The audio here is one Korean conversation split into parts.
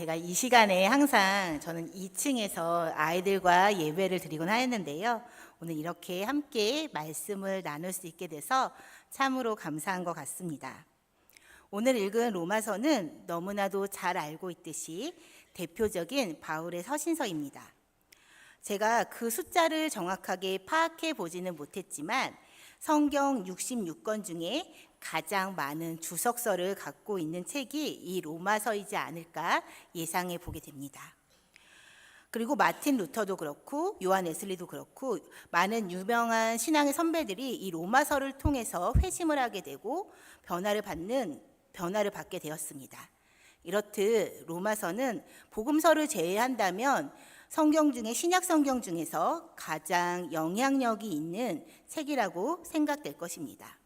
제가 이 시간에 항상 저는 2층에서 아이들과 예배를 드리곤 하였는데요. 오늘 이렇게 함께 말씀을 나눌 수 있게 돼서 참으로 감사한 것 같습니다. 오늘 읽은 로마서는 너무나도 잘 알고 있듯이 대표적인 바울의 서신서입니다. 제가 그 숫자를 정확하게 파악해 보지는 못했지만 성경 66권 중에 가장 많은 주석서를 갖고 있는 책이 이 로마서이지 않을까 예상해 보게 됩니다. 그리고 마틴 루터도 그렇고 요한 웨슬리도 그렇고 많은 유명한 신앙의 선배들이 이 로마서를 통해서 회심을 하게 되고 변화를 받게 되었습니다. 이렇듯 로마서는 복음서를 제외한다면 성경 중에 신약 성경 중에서 가장 영향력이 있는 책이라고 생각될 것입니다.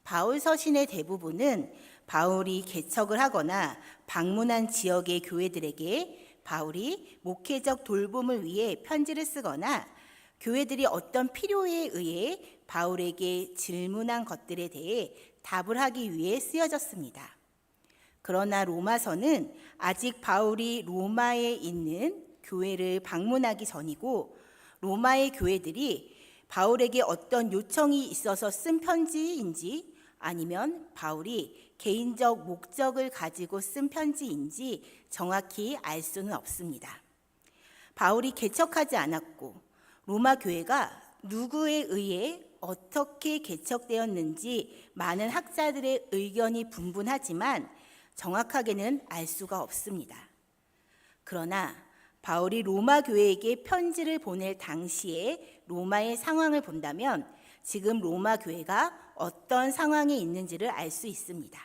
바울 서신의 대부분은 바울이 개척을 하거나 방문한 지역의 교회들에게 바울이 목회적 돌봄을 위해 편지를 쓰거나 교회들이 어떤 필요에 의해 바울에게 질문한 것들에 대해 답을 하기 위해 쓰여졌습니다. 그러나 로마서는 아직 바울이 로마에 있는 교회를 방문하기 전이고 로마의 교회들이 바울에게 어떤 요청이 있어서 쓴 편지인지 아니면 바울이 개인적 목적을 가지고 쓴 편지인지 정확히 알 수는 없습니다. 바울이 개척하지 않았고 로마 교회가 누구에 의해 어떻게 개척되었는지 많은 학자들의 의견이 분분하지만 정확하게는 알 수가 없습니다. 그러나 바울이 로마 교회에게 편지를 보낼 당시에 로마의 상황을 본다면 지금 로마 교회가 어떤 상황에 있는지를 알 수 있습니다.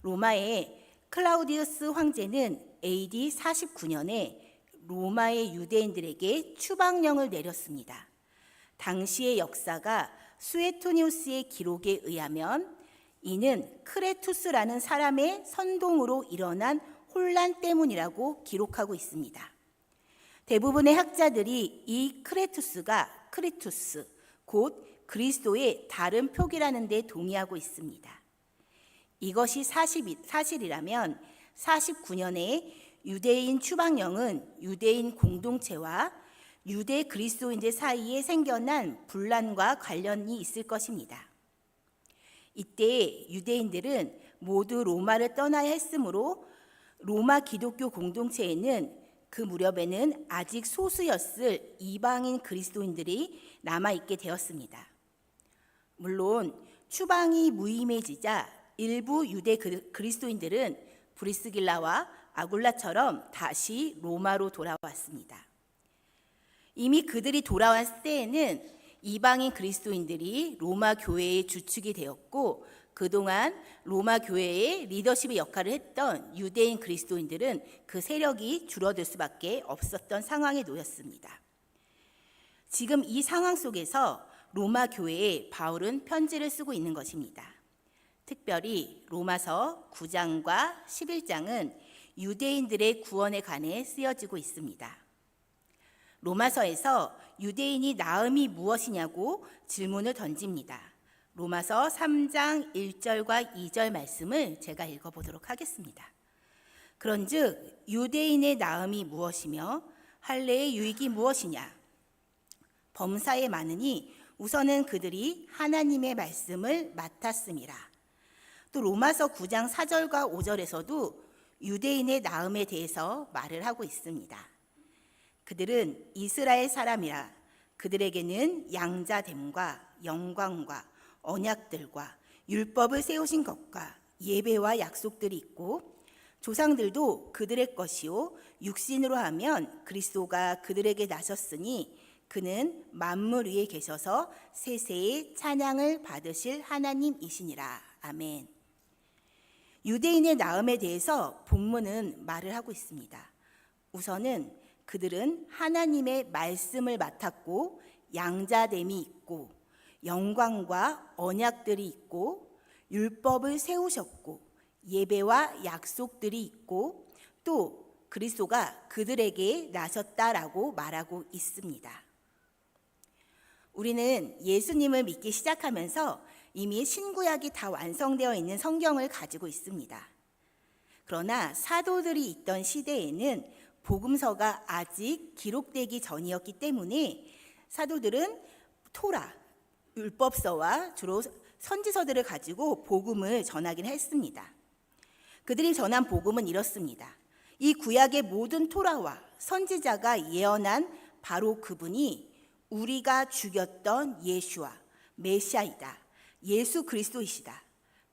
로마의 클라우디우스 황제는 AD 49년에 로마의 유대인들에게 추방령을 내렸습니다. 당시의 역사가 수에토니우스의 기록에 의하면 이는 크레투스라는 사람의 선동으로 일어난 혼란 때문이라고 기록하고 있습니다. 대부분의 학자들이 이 크레투스가 크리투스, 곧 그리스도의 다른 표기라는 데 동의하고 있습니다. 이것이 사실이라면 49년에 유대인 추방령은 유대인 공동체와 유대 그리스도인들 사이에 생겨난 분란과 관련이 있을 것입니다. 이때 유대인들은 모두 로마를 떠나야 했으므로 로마 기독교 공동체에는 그 무렵에는 아직 소수였을 이방인 그리스도인들이 남아있게 되었습니다. 물론 추방이 무의미해지자 일부 유대 그리스도인들은 브리스길라와 아굴라처럼 다시 로마로 돌아왔습니다. 이미 그들이 돌아왔을 때에는 이방인 그리스도인들이 로마 교회의 주축이 되었고 그동안 로마 교회의 리더십의 역할을 했던 유대인 그리스도인들은 그 세력이 줄어들 수밖에 없었던 상황에 놓였습니다. 지금 이 상황 속에서 로마 교회에 바울은 편지를 쓰고 있는 것입니다. 특별히 로마서 9장과 11장은 유대인들의 구원에 관해 쓰여지고 있습니다. 로마서에서 유대인이 나음이 무엇이냐고 질문을 던집니다. 로마서 3장 1절과 2절 말씀을 제가 읽어보도록 하겠습니다. 그런즉 유대인의 나음이 무엇이며 할례의 유익이 무엇이냐? 범사에 많으니 우선은 그들이 하나님의 말씀을 맡았음이라. 또 로마서 9장 4절과 5절에서도 유대인의 나음에 대해서 말을 하고 있습니다. 그들은 이스라엘 사람이라 그들에게는 양자됨과 영광과 언약들과 율법을 세우신 것과 예배와 약속들이 있고 조상들도 그들의 것이요 육신으로 하면 그리스도가 그들에게 나셨으니 그는 만물 위에 계셔서 세세의 찬양을 받으실 하나님이시니라. 아멘. 유대인의 나음에 대해서 본문은 말을 하고 있습니다. 우선은 그들은 하나님의 말씀을 맡았고 양자됨이 있고 영광과 언약들이 있고 율법을 세우셨고 예배와 약속들이 있고 또 그리스도가 그들에게 나셨다라고 말하고 있습니다. 우리는 예수님을 믿기 시작하면서 이미 신구약이 다 완성되어 있는 성경을 가지고 있습니다. 그러나 사도들이 있던 시대에는 복음서가 아직 기록되기 전이었기 때문에 사도들은 토라, 율법서와 주로 선지서들을 가지고 복음을 전하긴 했습니다. 그들이 전한 복음은 이렇습니다. 이 구약의 모든 토라와 선지자가 예언한 바로 그분이 우리가 죽였던 예수와 메시아이다. 예수 그리스도이시다.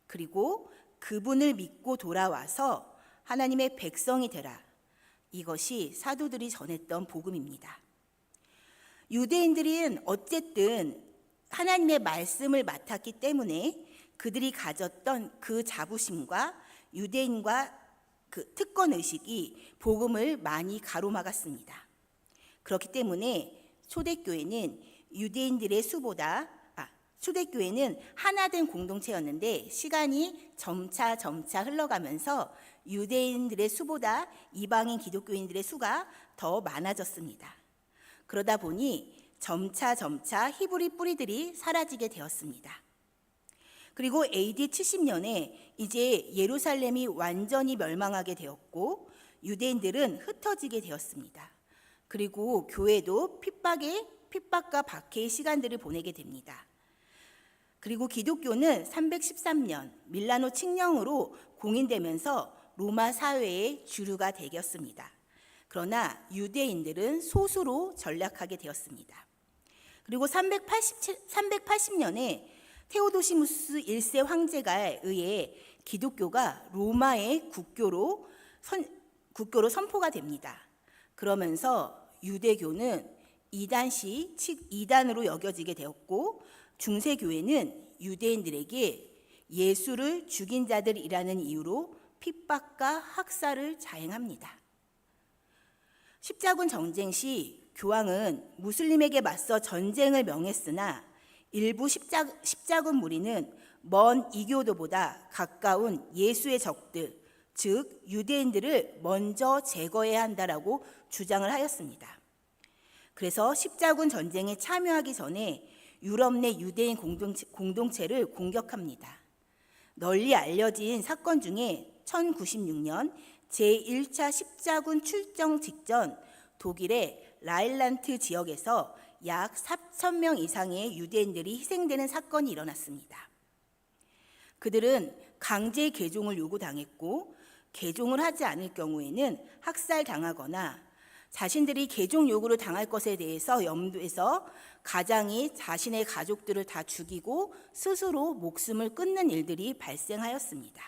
그리고 그분을 믿고 돌아와서 하나님의 백성이 되라. 이것이 사도들이 전했던 복음입니다. 유대인들은 어쨌든 하나님의 말씀을 맡았기 때문에 그들이 가졌던 그 자부심과 유대인과 그 특권 의식이 복음을 많이 가로막았습니다. 그렇기 때문에 초대교회는 초대교회는 하나된 공동체였는데 시간이 점차 흘러가면서 유대인들의 수보다 이방인 기독교인들의 수가 더 많아졌습니다. 그러다 보니 점차 히브리 뿌리들이 사라지게 되었습니다. 그리고 AD 70년에 이제 예루살렘이 완전히 멸망하게 되었고 유대인들은 흩어지게 되었습니다. 그리고 교회도 핍박과 박해의 시간들을 보내게 됩니다. 그리고 기독교는 313년 밀라노 칙령으로 공인되면서 로마 사회의 주류가 되었습니다. 그러나 유대인들은 소수로 전락하게 되었습니다. 그리고 380년에 테오도시무스 1세 황제가 의해 기독교가 로마의 국교로 선포가 됩니다. 그러면서 유대교는 이단으로 여겨지게 되었고 중세교회는 유대인들에게 예수를 죽인 자들이라는 이유로 핍박과 학살을 자행합니다. 십자군 전쟁 시 교황은 무슬림에게 맞서 전쟁을 명했으나 일부 십자군 무리는 먼 이교도보다 가까운 예수의 적들, 즉 유대인들을 먼저 제거해야 한다라고 주장을 하였습니다. 그래서 십자군 전쟁에 참여하기 전에 유럽 내 유대인 공동체를 공격합니다. 널리 알려진 사건 중에 1096년 제1차 십자군 출정 직전 독일의 라일란트 지역에서 약 4,000명 이상의 유대인들이 희생되는 사건이 일어났습니다. 그들은 강제 개종을 요구당했고 개종을 하지 않을 경우에는 학살당하거나 자신들이 개종 요구를 당할 것에 대해서 염두에서 가장이 자신의 가족들을 다 죽이고 스스로 목숨을 끊는 일들이 발생하였습니다.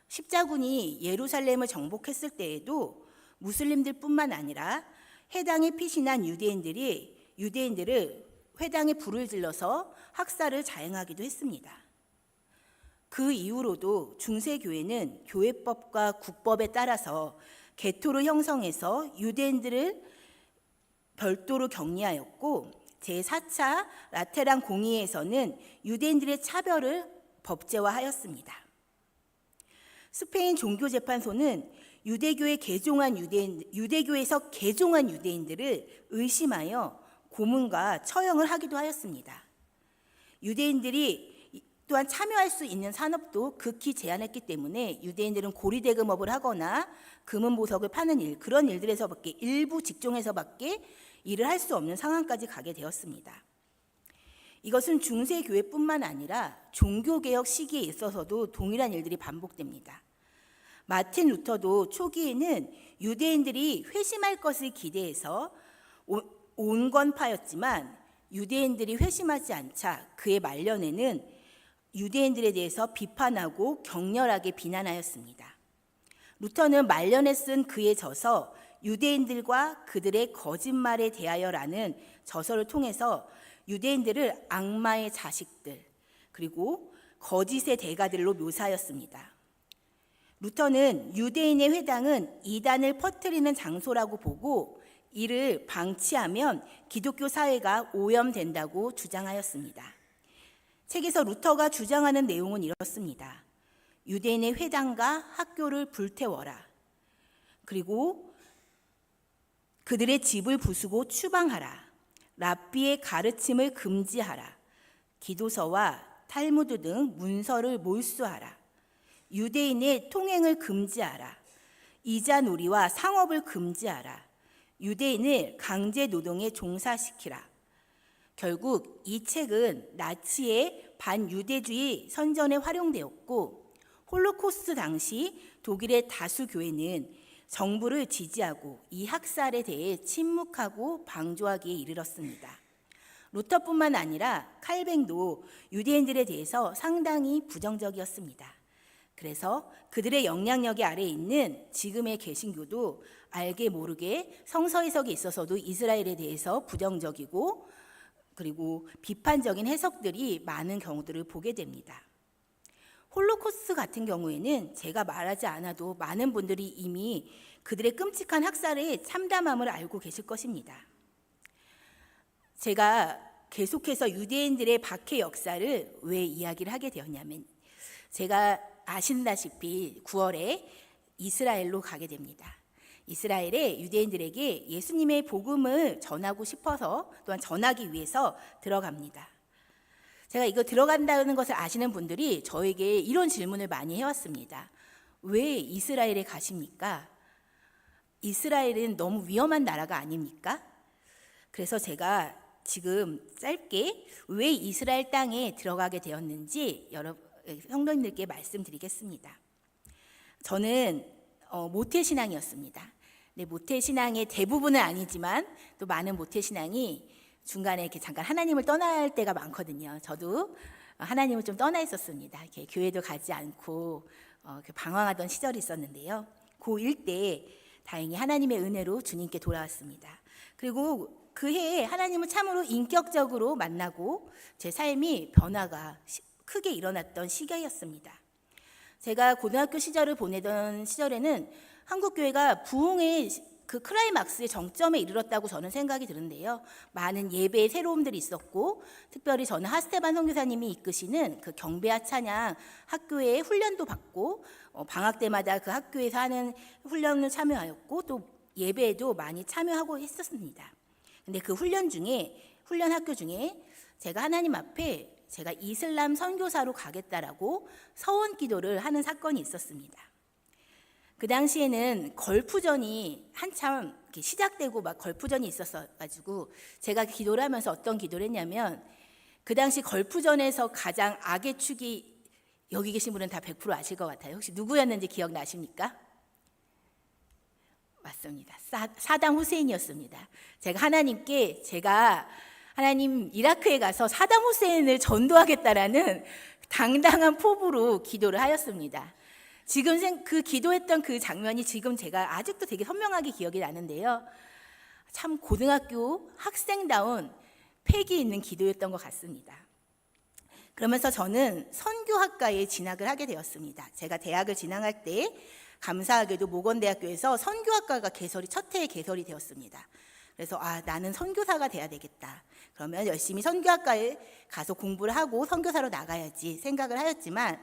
십자군이 예루살렘을 정복했을 때에도 무슬림들뿐만 아니라 회당에 피신한 유대인들을 회당에 불을 질러서 학살을 자행하기도 했습니다. 그 이후로도 중세교회는 교회법과 국법에 따라서 개토를 형성해서 유대인들을 별도로 격리하였고 제4차 라테란 공의회에서는 유대인들의 차별을 법제화하였습니다. 스페인 종교재판소는 유대교에서 개종한 유대인들을 의심하여 고문과 처형을 하기도 하였습니다. 유대인들이 또한 참여할 수 있는 산업도 극히 제한했기 때문에 유대인들은 고리대금업을 하거나 금은보석을 파는 일, 그런 일들에서밖에 일부 직종에서밖에 일을 할 수 없는 상황까지 가게 되었습니다. 이것은 중세교회뿐만 아니라 종교개혁 시기에 있어서도 동일한 일들이 반복됩니다. 마틴 루터도 초기에는 유대인들이 회심할 것을 기대해서 온건파였지만 유대인들이 회심하지 않자 그의 말년에는 유대인들에 대해서 비판하고 격렬하게 비난하였습니다. 루터는 말년에 쓴 그의 저서 유대인들과 그들의 거짓말에 대하여라는 저서를 통해서 유대인들을 악마의 자식들 그리고 거짓의 대가들로 묘사하였습니다. 루터는 유대인의 회당은 이단을 퍼뜨리는 장소라고 보고 이를 방치하면 기독교 사회가 오염된다고 주장하였습니다. 책에서 루터가 주장하는 내용은 이렇습니다. 유대인의 회당과 학교를 불태워라. 그리고 그들의 집을 부수고 추방하라. 랍비의 가르침을 금지하라. 기도서와 탈무드 등 문서를 몰수하라. 유대인의 통행을 금지하라. 이자놀이와 상업을 금지하라. 유대인을 강제 노동에 종사시키라. 결국 이 책은 나치의 반유대주의 선전에 활용되었고, 홀로코스트 당시 독일의 다수 교회는 정부를 지지하고 이 학살에 대해 침묵하고 방조하기에 이르렀습니다. 루터뿐만 아니라 칼뱅도 유대인들에 대해서 상당히 부정적이었습니다. 그래서 그들의 영향력 아래에 있는 지금의 개신교도 알게 모르게 성서 해석에 있어서도 이스라엘에 대해서 부정적이고 그리고 비판적인 해석들이 많은 경우들을 보게 됩니다. 홀로코스트 같은 경우에는 제가 말하지 않아도 많은 분들이 이미 그들의 끔찍한 학살의 참담함을 알고 계실 것입니다. 제가 계속해서 유대인들의 박해 역사를 왜 이야기를 하게 되었냐면, 제가 아신다시피 9월에 이스라엘로 가게 됩니다. 이스라엘의 유대인들에게 예수님의 복음을 전하고 싶어서, 또한 전하기 위해서 들어갑니다. 제가 이거 들어간다는 것을 아시는 분들이 저에게 이런 질문을 많이 해왔습니다. 왜 이스라엘에 가십니까? 이스라엘은 너무 위험한 나라가 아닙니까? 그래서 제가 지금 짧게 왜 이스라엘 땅에 들어가게 되었는지 성도님들께 말씀드리겠습니다. 저는 모태신앙이었습니다. 네, 모태신앙의 대부분은 아니지만 또 많은 모태신앙이 중간에 이렇게 잠깐 하나님을 떠날 때가 많거든요. 저도 하나님을 좀 떠나 있었습니다. 이렇게 교회도 가지 않고 방황하던 시절이 있었는데요. 고1 때 다행히 하나님의 은혜로 주님께 돌아왔습니다. 그리고 그 해에 하나님을 참으로 인격적으로 만나고 제 삶이 변화가 크게 일어났던 시기였습니다. 제가 고등학교 시절을 보내던 시절에는 한국교회가 부흥의 그 클라이막스의 정점에 이르렀다고 저는 생각이 드는데요. 많은 예배의 새로움들이 있었고, 특별히 저는 하스테반 선교사님이 이끄시는 그 경배와 찬양 학교의 훈련도 받고, 방학 때마다 그 학교에서 하는 훈련을 참여하였고, 또 예배에도 많이 참여하고 했었습니다. 근데 그 훈련 학교 중에 제가 하나님 앞에 제가 이슬람 선교사로 가겠다라고 서원 기도를 하는 사건이 있었습니다. 그 당시에는 걸프전이 한참 시작되고 막 걸프전이 있었어가지고 제가 기도를 하면서 어떤 기도를 했냐면, 그 당시 걸프전에서 가장 악의 축이, 여기 계신 분은 다 100% 아실 것 같아요. 혹시 누구였는지 기억나십니까? 맞습니다. 사담 후세인이었습니다. 제가 하나님 이라크에 가서 사담 후세인을 전도하겠다라는 당당한 포부로 기도를 하였습니다. 지금 그 기도했던 그 장면이 지금 제가 아직도 되게 선명하게 기억이 나는데요. 참 고등학교 학생다운 패기 있는 기도였던 것 같습니다. 그러면서 저는 선교학과에 진학을 하게 되었습니다. 제가 대학을 진학할 때 감사하게도 모건대학교에서 선교학과가 첫 해에 개설이 되었습니다. 그래서 나는 선교사가 돼야 되겠다. 그러면 열심히 선교학과에 가서 공부를 하고 선교사로 나가야지 생각을 하였지만,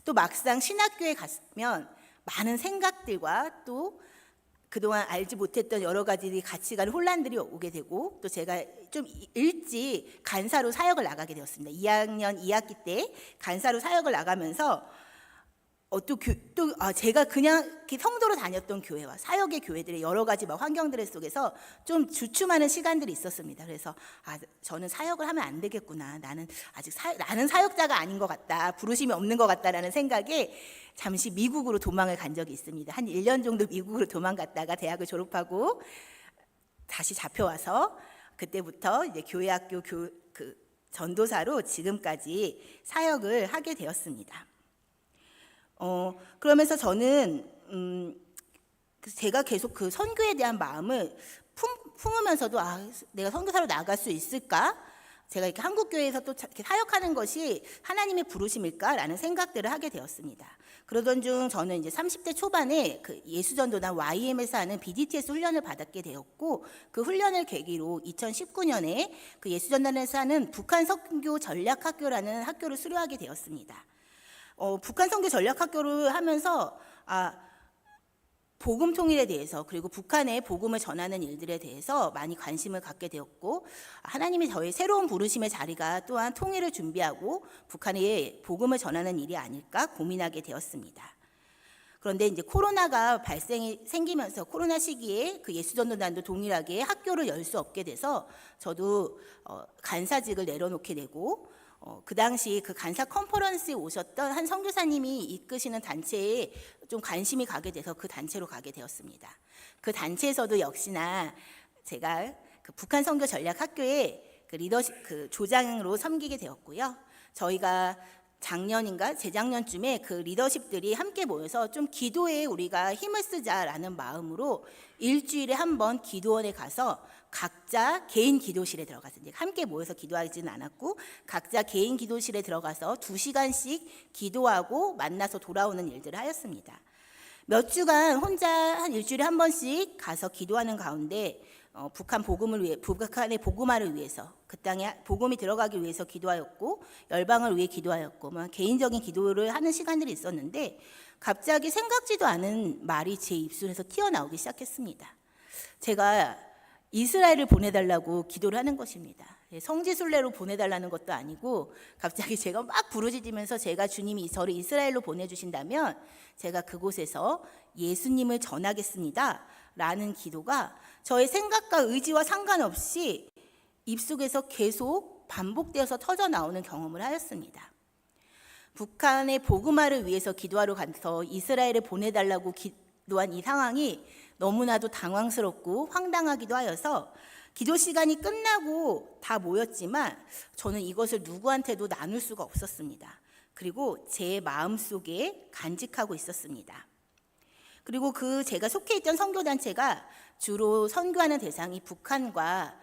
또 막상 신학교에 갔으면 많은 생각들과 또 그동안 알지 못했던 여러 가지 가치관 혼란들이 오게 되고, 또 제가 좀 일찍 간사로 사역을 나가게 되었습니다. 2학년 2학기 때 간사로 사역을 나가면서 제가 그냥 성도로 다녔던 교회와 사역의 교회들의 여러 가지 환경들 속에서 좀 주춤하는 시간들이 있었습니다. 그래서 저는 사역을 하면 안 되겠구나. 나는 사역자가 아닌 것 같다. 부르심이 없는 것 같다라는 생각에 잠시 미국으로 도망을 간 적이 있습니다. 한 1년 정도 미국으로 도망갔다가 대학을 졸업하고 다시 잡혀와서 그때부터 이제 교회학교 전도사로 지금까지 사역을 하게 되었습니다. 그러면서 저는 제가 계속 그 선교에 대한 마음을 품으면서도 내가 선교사로 나갈 수 있을까? 제가 이렇게 한국교회에서 또 이렇게 사역하는 것이 하나님의 부르심일까라는 생각들을 하게 되었습니다. 그러던 중 저는 이제 30대 초반에 그 예수전도단 YM에서 하는 BDTS 훈련을 받게 되었고, 그 훈련을 계기로 2019년에 그 예수전도단에서 하는 북한 선교 전략학교라는 학교를 수료하게 되었습니다. 북한 선교 전략학교를 하면서 복음 통일에 대해서, 그리고 북한의 복음을 전하는 일들에 대해서 많이 관심을 갖게 되었고, 하나님이 저의 새로운 부르심의 자리가 또한 통일을 준비하고 북한의 복음을 전하는 일이 아닐까 고민하게 되었습니다. 그런데 이제 코로나가 생기면서 코로나 시기에 그 예수전도단도 동일하게 학교를 열 수 없게 돼서 저도 간사직을 내려놓게 되고, 그 당시 그 간사 컨퍼런스에 오셨던 한 선교사님이 이끄시는 단체에 좀 관심이 가게 돼서 그 단체로 가게 되었습니다. 그 단체에서도 역시나 제가 그 북한 선교 전략 학교에 그 리더십 그 조장으로 섬기게 되었고요. 저희가 작년인가 재작년쯤에 그 리더십들이 함께 모여서 좀 기도에 우리가 힘을 쓰자라는 마음으로 일주일에 한 번 기도원에 가서 각자 개인 기도실에 들어가서 이제 함께 모여서 기도하지는 않았고 각자 개인 기도실에 들어가서 2시간씩 기도하고 만나서 돌아오는 일들을 하였습니다. 몇 주간 혼자 한 일주일에 한 번씩 가서 기도하는 가운데 북한의 복음화를 위해서 그 땅에 복음이 들어가기 위해서 기도하였고 열방을 위해 기도하였고 개인적인 기도를 하는 시간들이 있었는데 갑자기 생각지도 않은 말이 제 입술에서 튀어나오기 시작했습니다. 제가 이스라엘을 보내달라고 기도를 하는 것입니다. 성지순례로 보내달라는 것도 아니고 갑자기 제가 막 부르짖으면서 제가 주님이 저를 이스라엘로 보내주신다면 제가 그곳에서 예수님을 전하겠습니다 라는 기도가 저의 생각과 의지와 상관없이 입속에서 계속 반복되어서 터져 나오는 경험을 하였습니다. 북한의 복음화를 위해서 기도하러 가서 이스라엘을 보내달라고 기도한 이 상황이 너무나도 당황스럽고 황당하기도 하여서 기도 시간이 끝나고 다 모였지만 저는 이것을 누구한테도 나눌 수가 없었습니다. 그리고 제 마음속에 간직하고 있었습니다. 그리고 제가 속해 있던 선교단체가 주로 선교하는 대상이 북한과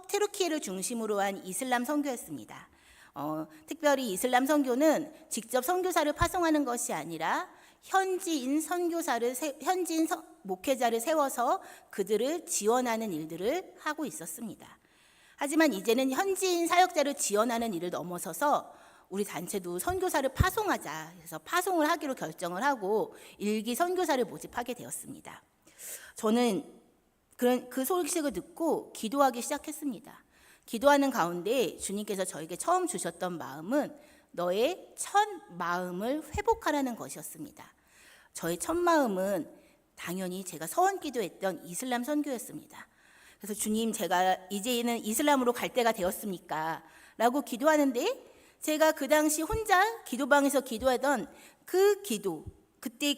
트르키예를 중심으로 한 이슬람 선교였습니다. 특별히 이슬람 선교는 직접 선교사를 파송하는 것이 아니라 현지인 목회자를 세워서 그들을 지원하는 일들을 하고 있었습니다. 하지만 이제는 현지인 사역자를 지원하는 일을 넘어서서 우리 단체도 선교사를 파송하자 해서 파송을 하기로 결정을 하고 일기 선교사를 모집하게 되었습니다. 저는 그 소식을 듣고 기도하기 시작했습니다. 기도하는 가운데 주님께서 저에게 처음 주셨던 마음은 너의 첫 마음을 회복하라는 것이었습니다. 저의 첫 마음은 당연히 제가 서원 기도했던 이슬람 선교였습니다. 그래서 주님, 제가 이제는 이슬람으로 갈 때가 되었습니까? 라고 기도하는데 제가 그 당시 혼자 기도방에서 기도하던 그 기도, 그때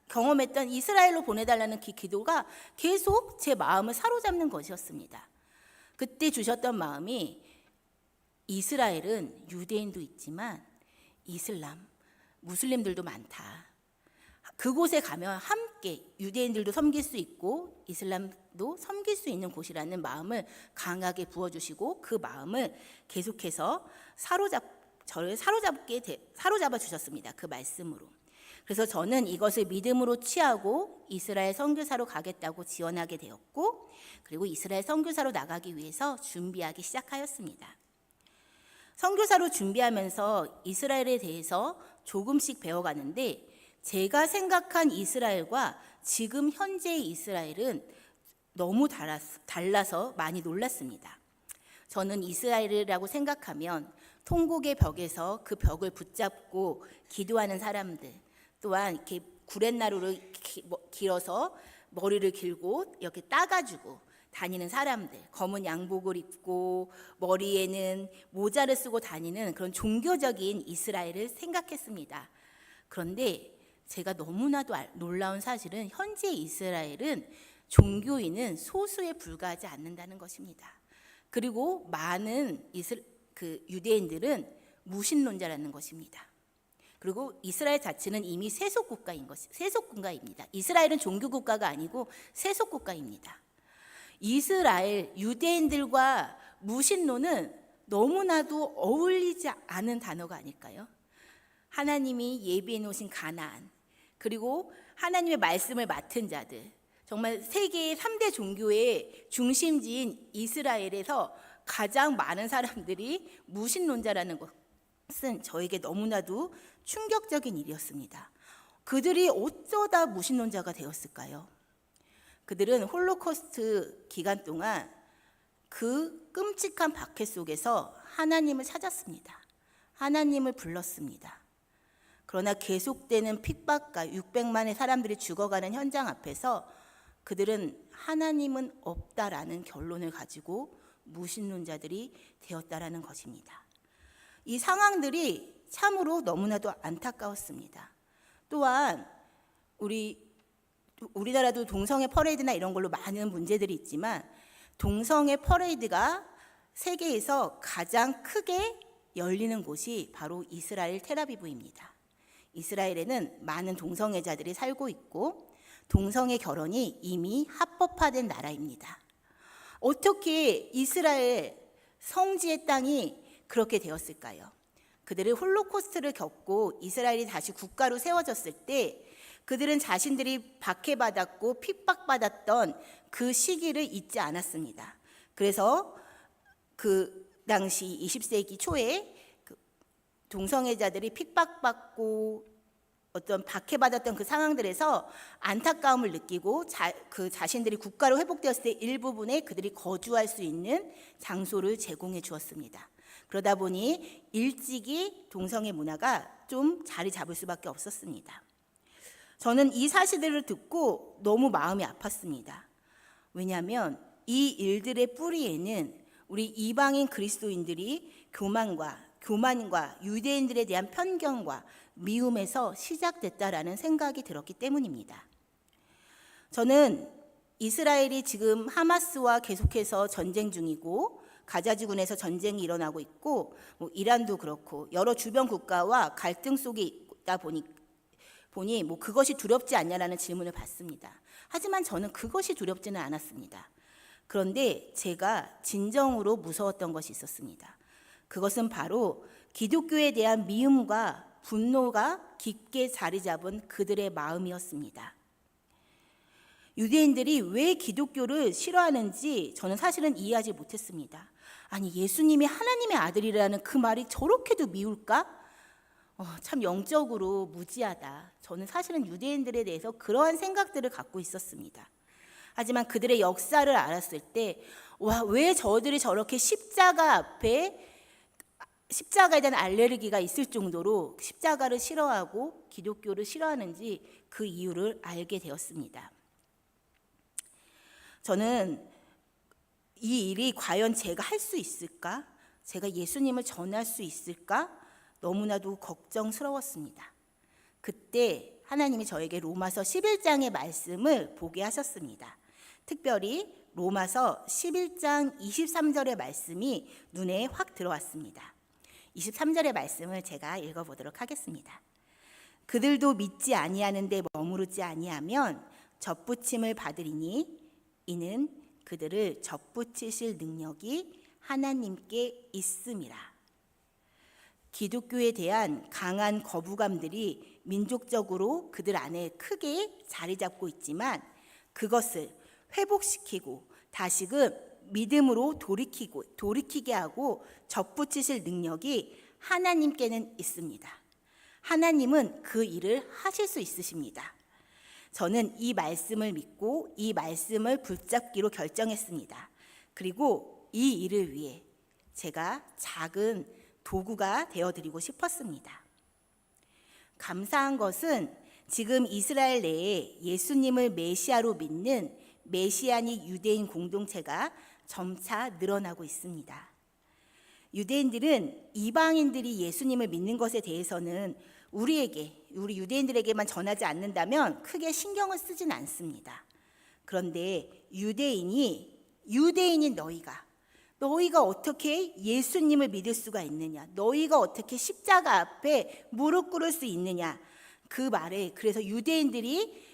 경험했던 이스라엘로 보내달라는 그 기도가 계속 제 마음을 사로잡는 것이었습니다. 그때 주셨던 마음이 이스라엘은 유대인도 있지만 이슬람, 무슬림들도 많다. 그곳에 가면 함께 유대인들도 섬길 수 있고 이슬람도 섬길 수 있는 곳이라는 마음을 강하게 부어주시고 그 마음을 계속해서 저를 사로잡아 주셨습니다. 그 말씀으로. 그래서 저는 이것을 믿음으로 취하고 이스라엘 선교사로 가겠다고 지원하게 되었고 그리고 이스라엘 선교사로 나가기 위해서 준비하기 시작하였습니다. 선교사로 준비하면서 이스라엘에 대해서 조금씩 배워가는데 제가 생각한 이스라엘과 지금 현재의 이스라엘은 너무 달라서 많이 놀랐습니다. 저는 이스라엘이라고 생각하면 통곡의 벽에서 그 벽을 붙잡고 기도하는 사람들, 또한 이렇게 구렛나루를 길어서 머리를 길고 이렇게 따가지고 다니는 사람들, 검은 양복을 입고 머리에는 모자를 쓰고 다니는 그런 종교적인 이스라엘을 생각했습니다. 그런데 제가 너무나도 놀라운 사실은 현재 이스라엘은 종교인은 소수에 불과하지 않는다는 것입니다. 그리고 많은 유대인들은 무신론자라는 것입니다. 그리고 이스라엘 자체는 이미 세속국가입니다. 이스라엘은 종교국가가 아니고 세속국가입니다. 이스라엘 유대인들과 무신론은 너무나도 어울리지 않은 단어가 아닐까요? 하나님이 예비해 놓으신 가나안, 그리고 하나님의 말씀을 맡은 자들, 정말 세계의 3대 종교의 중심지인 이스라엘에서 가장 많은 사람들이 무신론자라는 것은 저에게 너무나도 충격적인 일이었습니다. 그들이 어쩌다 무신론자가 되었을까요? 그들은 홀로코스트 기간 동안 그 끔찍한 박해 속에서 하나님을 찾았습니다. 하나님을 불렀습니다. 그러나 계속되는 핍박과 600만의 사람들이 죽어가는 현장 앞에서 그들은 하나님은 없다라는 결론을 가지고 무신론자들이 되었다라는 것입니다. 이 상황들이 참으로 너무나도 안타까웠습니다. 또한 우리나라도 동성애 퍼레이드나 이런 걸로 많은 문제들이 있지만 동성애 퍼레이드가 세계에서 가장 크게 열리는 곳이 바로 이스라엘 텔아비브입니다. 이스라엘에는 많은 동성애자들이 살고 있고 동성애 결혼이 이미 합법화된 나라입니다. 어떻게 이스라엘 성지의 땅이 그렇게 되었을까요? 그들은 홀로코스트를 겪고 이스라엘이 다시 국가로 세워졌을 때 그들은 자신들이 박해받았고 핍박받았던 그 시기를 잊지 않았습니다. 그래서 그 당시 20세기 초에 동성애자들이 핍박받고 어떤 박해받았던 그 상황들에서 안타까움을 느끼고 그 자신들이 국가로 회복되었을 때 일부분에 그들이 거주할 수 있는 장소를 제공해 주었습니다. 그러다 보니 일찍이 동성애 문화가 좀 자리 잡을 수밖에 없었습니다. 저는 이 사실들을 듣고 너무 마음이 아팠습니다. 왜냐하면 이 일들의 뿌리에는 우리 이방인 그리스도인들이 교만과 유대인들에 대한 편견과 미움에서 시작됐다라는 생각이 들었기 때문입니다. 저는 이스라엘이 지금 하마스와 계속해서 전쟁 중이고 가자지군에서 전쟁이 일어나고 있고 이란도 그렇고 여러 주변 국가와 갈등 속에 있다 보니 그것이 두렵지 않냐라는 질문을 받습니다. 하지만 저는 그것이 두렵지는 않았습니다. 그런데 제가 진정으로 무서웠던 것이 있었습니다. 그것은 바로 기독교에 대한 미움과 분노가 깊게 자리 잡은 그들의 마음이었습니다. 유대인들이 왜 기독교를 싫어하는지 저는 사실은 이해하지 못했습니다. 아니, 예수님이 하나님의 아들이라는 그 말이 저렇게도 미울까? 참 영적으로 무지하다. 저는 사실은 유대인들에 대해서 그러한 생각들을 갖고 있었습니다. 하지만 그들의 역사를 알았을 때, 왜 저들이 저렇게 십자가에 대한 알레르기가 있을 정도로 십자가를 싫어하고 기독교를 싫어하는지 그 이유를 알게 되었습니다. 저는 이 일이 과연 제가 할 수 있을까? 제가 예수님을 전할 수 있을까? 너무나도 걱정스러웠습니다. 그때 하나님이 저에게 로마서 11장의 말씀을 보게 하셨습니다. 특별히 로마서 11장 23절의 말씀이 눈에 확 들어왔습니다. 23절의 말씀을 제가 읽어보도록 하겠습니다. 그들도 믿지 아니하는데 머무르지 아니하면 접붙임을 받으리니 이는 그들을 접붙이실 능력이 하나님께 있음이라. 기독교에 대한 강한 거부감들이 민족적으로 그들 안에 크게 자리 잡고 있지만 그것을 회복시키고 다시금 믿음으로 돌이키게 하고 접붙이실 능력이 하나님께는 있습니다. 하나님은 그 일을 하실 수 있으십니다. 저는 이 말씀을 믿고 이 말씀을 붙잡기로 결정했습니다. 그리고 이 일을 위해 제가 작은 도구가 되어드리고 싶었습니다. 감사한 것은 지금 이스라엘 내에 예수님을 메시아로 믿는 메시아닉 유대인 공동체가 점차 늘어나고 있습니다. 유대인들은 이방인들이 예수님을 믿는 것에 대해서는 우리 유대인들에게만 전하지 않는다면 크게 신경을 쓰진 않습니다. 그런데 유대인인 너희가 어떻게 예수님을 믿을 수가 있느냐? 너희가 어떻게 십자가 앞에 무릎 꿇을 수 있느냐? 그 말에 그래서 유대인들이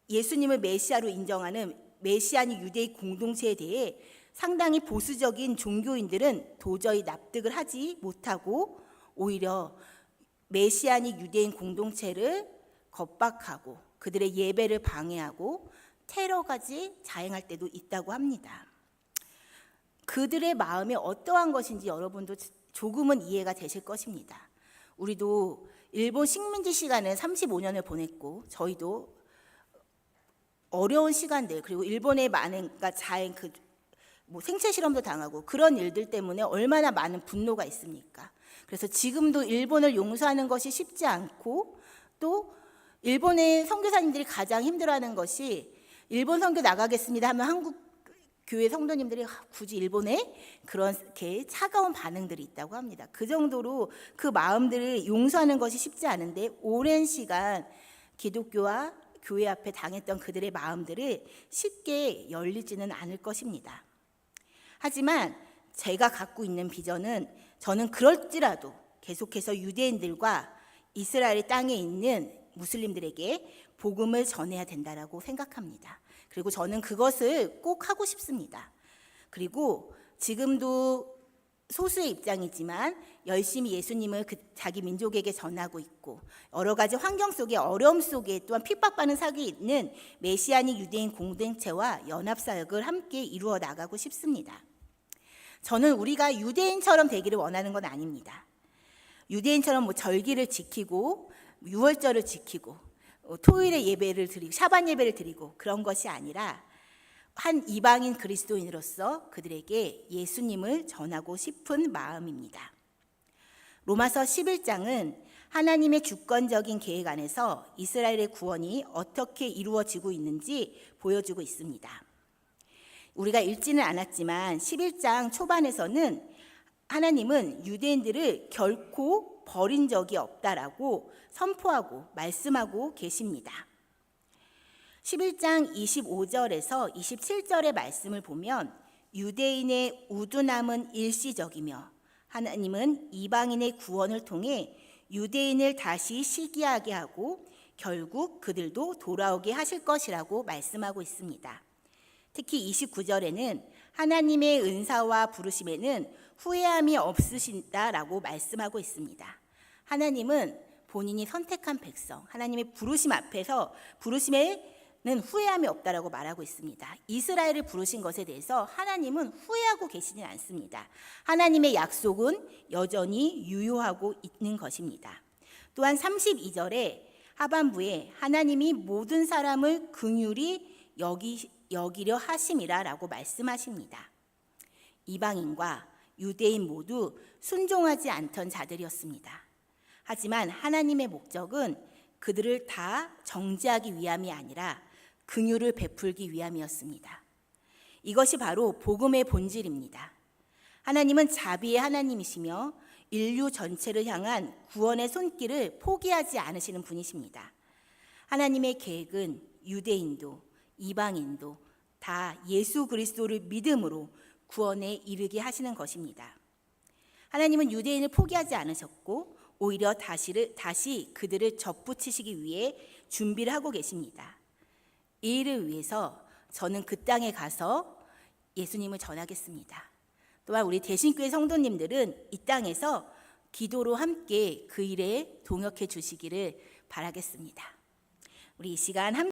예수님을 메시아로 인정하는 메시아닉 유대인 공동체에 대해 상당히 보수적인 종교인들은 도저히 납득을 하지 못하고 오히려 메시아닉 유대인 공동체를 겁박하고 그들의 예배를 방해하고 테러까지 자행할 때도 있다고 합니다. 그들의 마음이 어떠한 것인지 여러분도 조금은 이해가 되실 것입니다. 우리도 일본 식민지 시간을 35년을 보냈고 저희도 어려운 시간들 그리고 일본의 많은 자행 생체 실험도 당하고 그런 일들 때문에 얼마나 많은 분노가 있습니까? 그래서 지금도 일본을 용서하는 것이 쉽지 않고, 또 일본의 선교사님들이 가장 힘들어하는 것이 일본 선교 나가겠습니다 하면 한국 교회 성도님들이 굳이 일본에 그렇게 차가운 반응들이 있다고 합니다. 그 정도로 그 마음들을 용서하는 것이 쉽지 않은데, 오랜 시간 기독교와 교회 앞에 당했던 그들의 마음들을 쉽게 열리지는 않을 것입니다. 하지만 제가 갖고 있는 비전은, 저는 그럴지라도 계속해서 유대인들과 이스라엘 땅에 있는 무슬림들에게 복음을 전해야 된다라고 생각합니다. 그리고 저는 그것을 꼭 하고 싶습니다. 그리고 지금도 소수의 입장이지만 열심히 예수님을 자기 민족에게 전하고 있고, 여러 가지 환경 속에, 어려움 속에 또한 핍박받는 사역에 있는 메시아닉 유대인 공동체와 연합사역을 함께 이루어 나가고 싶습니다. 저는 우리가 유대인처럼 되기를 원하는 건 아닙니다. 유대인처럼 절기를 지키고 유월절을 지키고 토요일에 예배를 드리고 샤반 예배를 드리고 그런 것이 아니라, 한 이방인 그리스도인으로서 그들에게 예수님을 전하고 싶은 마음입니다. 로마서 11장은 하나님의 주권적인 계획 안에서 이스라엘의 구원이 어떻게 이루어지고 있는지 보여주고 있습니다. 우리가 읽지는 않았지만 11장 초반에서는 하나님은 유대인들을 결코 버린 적이 없다라고 선포하고 말씀하고 계십니다. 11장 25절에서 27절의 말씀을 보면, 유대인의 우둔함은 일시적이며 하나님은 이방인의 구원을 통해 유대인을 다시 시기하게 하고 결국 그들도 돌아오게 하실 것이라고 말씀하고 있습니다. 특히 29절에는 하나님의 은사와 부르심에는 후회함이 없으신다라고 말씀하고 있습니다. 하나님은 본인이 선택한 백성, 하나님의 부르심 앞에서 부르심에는 후회함이 없다라고 말하고 있습니다. 이스라엘을 부르신 것에 대해서 하나님은 후회하고 계시진 않습니다. 하나님의 약속은 여전히 유효하고 있는 것입니다. 또한 32절에 하반부에 하나님이 모든 사람을 긍휼히 여기려 하심이라라고 말씀하십니다. 이방인과 유대인 모두 순종하지 않던 자들이었습니다. 하지만 하나님의 목적은 그들을 다 정죄하기 위함이 아니라 긍휼을 베풀기 위함이었습니다. 이것이 바로 복음의 본질입니다. 하나님은 자비의 하나님이시며 인류 전체를 향한 구원의 손길을 포기하지 않으시는 분이십니다. 하나님의 계획은 유대인도 이방인도 다 예수 그리스도를 믿음으로 구원에 이르게 하시는 것입니다. 하나님은 유대인을 포기하지 않으셨고 오히려 다시 그들을 접붙이시기 위해 준비를 하고 계십니다. 이 일을 위해서 저는 그 땅에 가서 예수님을 전하겠습니다. 또한 우리 대신교회 성도님들은 이 땅에서 기도로 함께 그 일에 동역해 주시기를 바라겠습니다. 우리 이 시간 함께